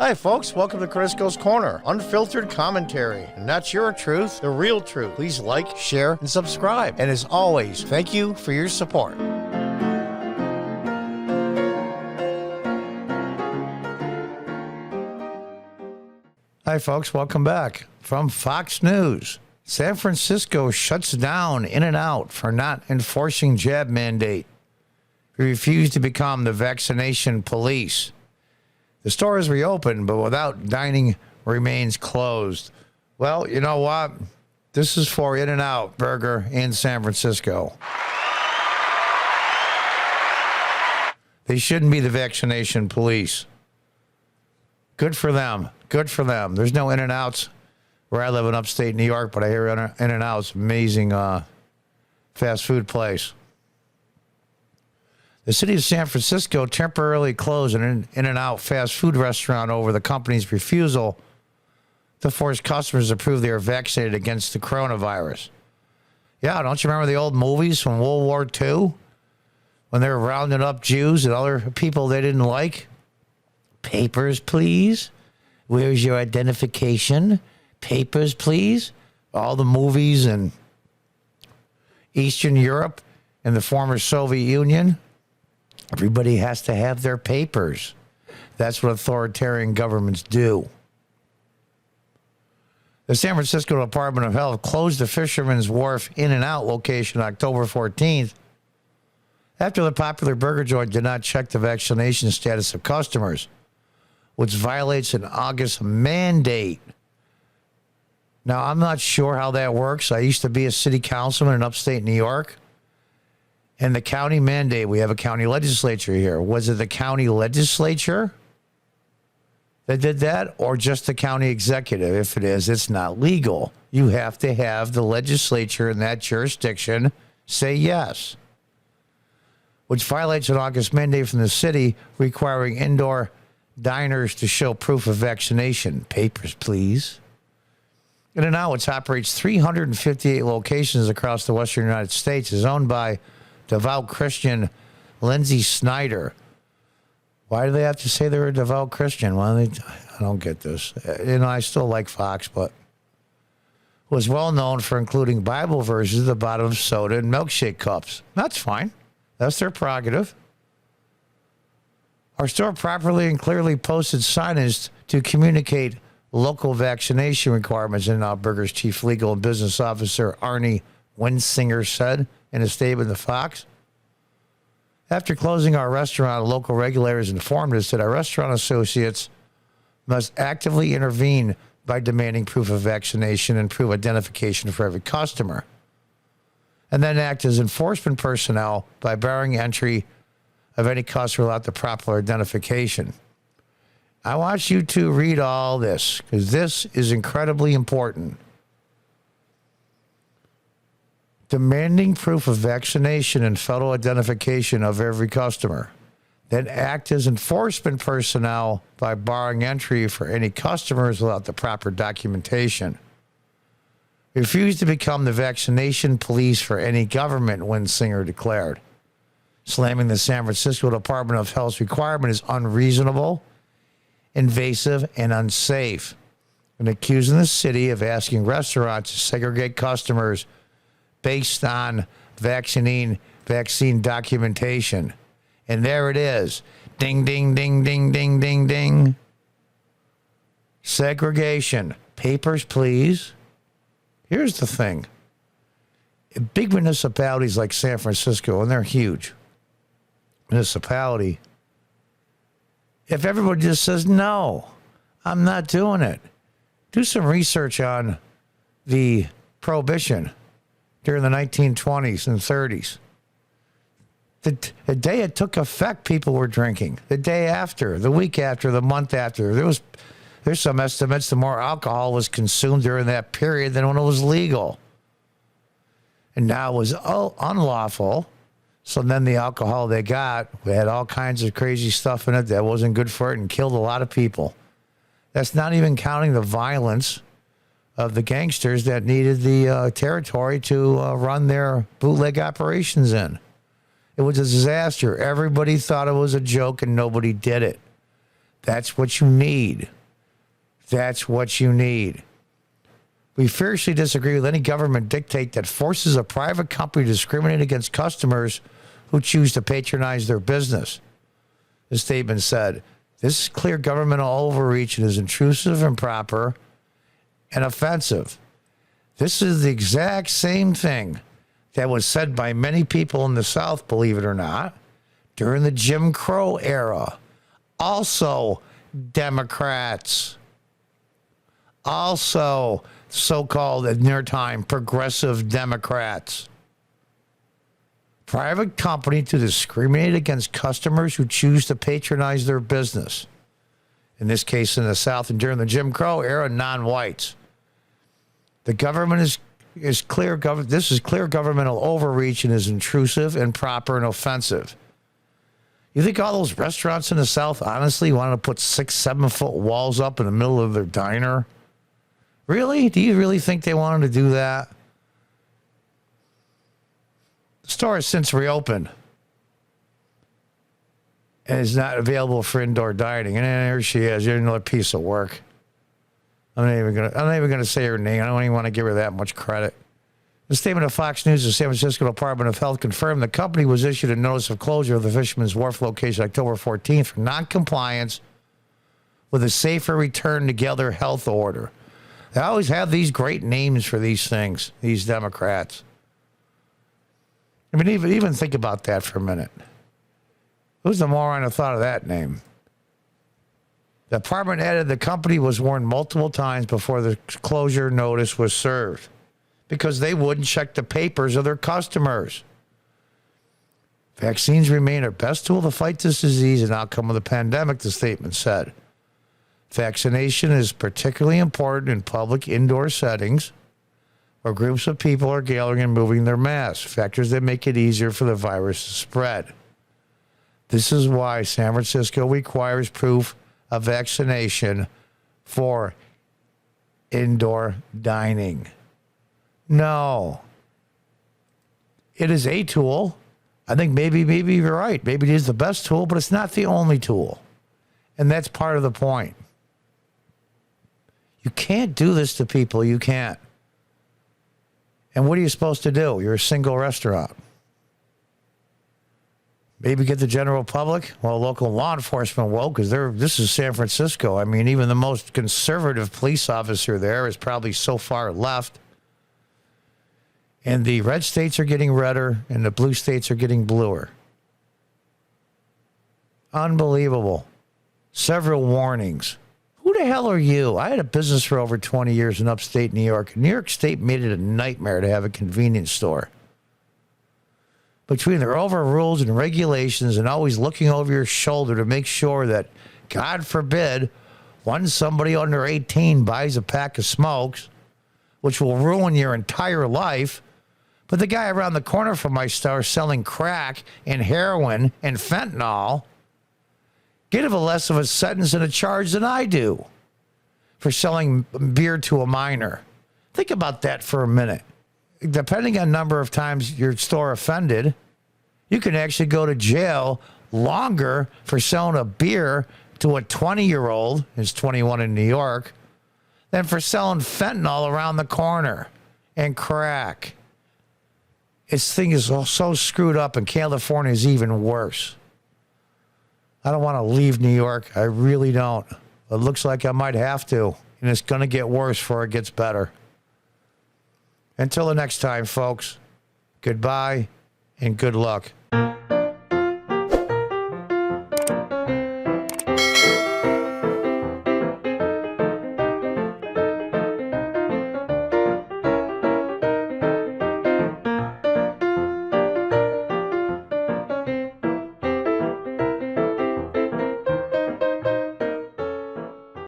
Hi, folks. Welcome to Crisco's Corner. Unfiltered commentary. And that's your truth, the real truth. Please like, share, and subscribe. And as always, thank you for your support. Hi, folks. Welcome back. From Fox News. San Francisco shuts down In-N-Out for not enforcing jab mandate. We refuse to become the vaccination police. The store is reopened, but without dining remains closed. Well, you know what? This is for In-N-Out Burger in San Francisco. They shouldn't be the vaccination police. Good for them. Good for them. There's no In-N-Outs where I live in upstate New York, but I hear In-N-Out's amazing fast food place. The city of San Francisco temporarily closed an In-N-Out fast food restaurant over the company's refusal to force customers to prove they are vaccinated against the coronavirus. Yeah, don't you remember the old movies from World War II when they were rounding up Jews and other people they didn't like? Papers, please. Where's your identification? Papers, please. All the movies in Eastern Europe and the former Soviet Union. Everybody has to have their papers. That's what authoritarian governments do. The San Francisco Department of Health closed the Fisherman's Wharf In-N-Out location October 14th after the popular burger joint did not check the vaccination status of customers, which violates an August mandate. Now, I'm not sure how that works. I used to be a city councilman in upstate New York. And the county mandate, we have a county legislature here. Was it the county legislature that did that, or just the county executive? If it is, it's not legal. You have to have the legislature in that jurisdiction say yes, which violates an August mandate from the city requiring indoor diners to show proof of vaccination. Papers, please. In-N-Out, which operates 358 locations across the western United States, is owned by devout Christian Lindsay Snyder. Why do they have to say they're a devout Christian? Well, I don't get this. I still like Fox, but was well known for including Bible verses at the bottom of soda and milkshake cups. That's fine. That's their prerogative. Our store properly and clearly posted signage to communicate local vaccination requirements, In-N-Out Burger's chief legal and business officer, Arnie Winsinger, said in a statement to Fox. After closing our restaurant, local regulators informed us that our restaurant associates must actively intervene by demanding proof of vaccination and proof identification for every customer, and then act as enforcement personnel by barring entry of any customer without the proper identification. I want you to read all this because this is incredibly important. Demanding proof of vaccination and photo identification of every customer. Then act as enforcement personnel by barring entry for any customers without the proper documentation. Refuse to become the vaccination police for any government, Winsinger declared, slamming the San Francisco Department of Health's requirement as unreasonable, invasive, and unsafe, and accusing the city of asking restaurants to segregate customers based on vaccine documentation. And there it is. Ding, ding, ding, ding, ding, ding, ding. Segregation. Papers, please. Here's the thing. Big municipalities like San Francisco, and they're huge municipality, if everybody just says, no, I'm not doing it. Do some research on the prohibition during the 1920s and 30s. The day it took effect, people were drinking. The day after, the week after, the month after. There's some estimates the more alcohol was consumed during that period than when it was legal. And now it was unlawful. So then the alcohol they got had all kinds of crazy stuff in it that wasn't good for it and killed a lot of people. That's not even counting the violence of the gangsters that needed the territory to run their bootleg operations in. It was a disaster. Everybody thought it was a joke and nobody did it. That's what you need. That's what you need. We fiercely disagree with any government dictate that forces a private company to discriminate against customers who choose to patronize their business. The statement said, this is clear governmental overreach and is intrusive, improper, and offensive. This is the exact same thing that was said by many people in the South, believe it or not, during the Jim Crow era. Also, Democrats. Also, so-called, in their time, progressive Democrats. Private company to discriminate against customers who choose to patronize their business. In this case, in the South and during the Jim Crow era, non-whites. The government is clear. This is clear governmental overreach and is intrusive, improper, and offensive. You think all those restaurants in the South honestly wanted to put 6-7 foot walls up in the middle of their diner? Really? Do you really think they wanted to do that? The store has since reopened and is not available for indoor dining. And there she is. You're another piece of work. I'm not even gonna say her name. I don't even want to give her that much credit. The statement of Fox News, the San Francisco Department of Health confirmed the company was issued a notice of closure of the Fisherman's Wharf location October 14th for noncompliance with a safer return together health order. They always have these great names for these things, these Democrats. I mean, even think about that for a minute. Who's the moron who thought of that name? The department added the company was warned multiple times before the closure notice was served because they wouldn't check the papers of their customers. Vaccines remain our best tool to fight this disease and outcome of the pandemic, the statement said. Vaccination is particularly important in public indoor settings where groups of people are gathering and moving their masks, factors that make it easier for the virus to spread. This is why San Francisco requires proof of vaccination for indoor dining. No. It is a tool. I think maybe you're right. Maybe it is the best tool, but it's not the only tool. And that's part of the point. You can't do this to people. You can't. And what are you supposed to do? You're a single restaurant. Maybe get the general public? Well, local law enforcement will, because this is San Francisco. I mean, even the most conservative police officer there is probably so far left. And the red states are getting redder, and the blue states are getting bluer. Unbelievable. Several warnings. Who the hell are you? I had a business for over 20 years in upstate New York. New York State made it a nightmare to have a convenience store. Between their overrules and regulations and always looking over your shoulder to make sure that, God forbid, once somebody under 18 buys a pack of smokes, which will ruin your entire life, but the guy around the corner from my store selling crack and heroin and fentanyl get a less of a sentence and a charge than I do for selling beer to a minor. Think about that for a minute. Depending on number of times your store offended, you can actually go to jail longer for selling a beer to a 20-year-old, who's 21 in New York, than for selling fentanyl around the corner and crack. This thing is so screwed up, and California is even worse. I don't want to leave New York. I really don't. It looks like I might have to, and it's going to get worse before it gets better. Until the next time, folks, goodbye and good luck.